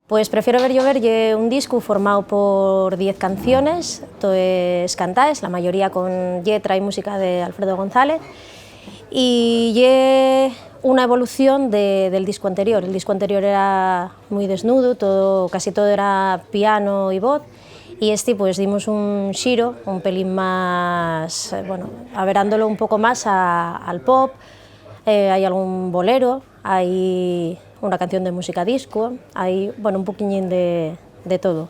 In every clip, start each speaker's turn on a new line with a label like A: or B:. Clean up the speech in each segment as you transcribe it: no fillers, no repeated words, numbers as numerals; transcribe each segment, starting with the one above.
A: Pues Prefiero ver llover lle un disco formado por 10 canciones, todas cantaes, la mayoría con letra y música de Alfredo González, y lle una evolución del disco anterior. El disco anterior era muy desnudo, casi todo era piano y voz, y este pues dimos un xiro, un pelín más, bueno, averándolo un poco más al pop. Hay algún bolero, hay una canción de música disco, hay, bueno, un poquillín de todo.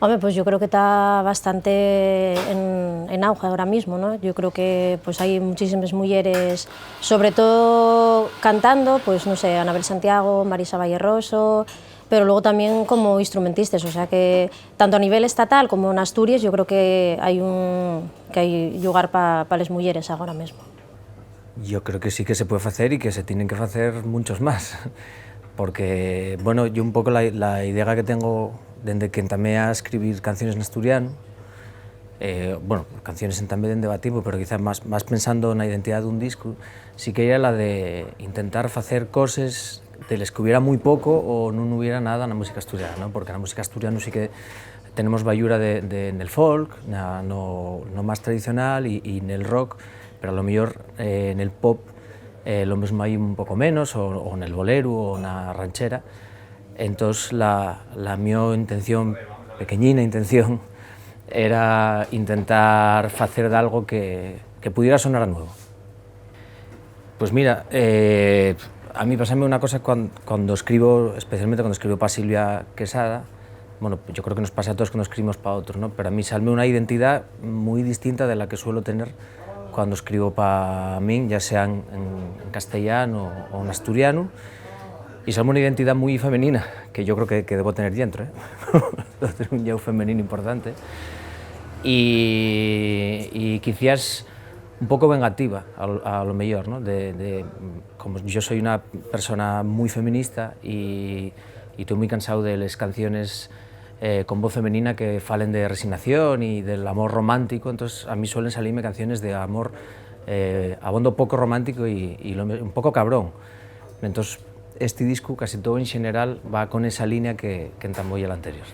A: Hombre, pues yo creo que está bastante en auge ahora mismo, ¿no? Yo creo que pues hay muchísimas mujeres, sobre todo cantando, pues no sé, Anabel Santiago, Marisa Valle Roso, pero luego también como instrumentistas, o sea que tanto a nivel estatal como en Asturias yo creo que hay lugar para las mujeres ahora mismo.
B: Yo creo que sí que se puede hacer y que se tienen que hacer muchos más, porque, bueno, yo un poco la idea que tengo desde que entamé a escribir canciones en asturiano, bueno, canciones también en debativo, pero quizás más pensando en la identidad de un disco, sí que era la de intentar hacer cosas de las que hubiera muy poco o no hubiera nada en la música asturiana, ¿no? Porque en la música asturiana sí que tenemos bayura en el folk, no más tradicional y en el rock, pero a lo mejor en el pop lo mismo hay un poco menos, o en el bolero o en la ranchera. Entonces la mi intención, pequeñina intención, era intentar hacer de algo que pudiera sonar a nuevo. Pues mira, a mí pásame una cosa cuando escribo, especialmente cuando escribo para Silvia Quesada. Bueno, yo creo que nos pasa a todos cuando escribimos para otros, ¿no? Pero a mí sale una identidad muy distinta de la que suelo tener cuando escribo para mí, ya sea en castellano o en asturiano, y sale una identidad muy femenina, que yo creo que debo tener dentro, ¿eh? Debo tener un yo femenino importante, y quizás un poco vengativa, a lo mejor, ¿no? Como yo soy una persona muy feminista y estoy muy cansado de las canciones con voz femenina que falen de resignación y del amor romántico, entonces a mí suelen salirme canciones de amor abondo poco romántico y un poco cabrón. Entonces este disco, casi todo en general, va con esa línea que entamó ya el anterior.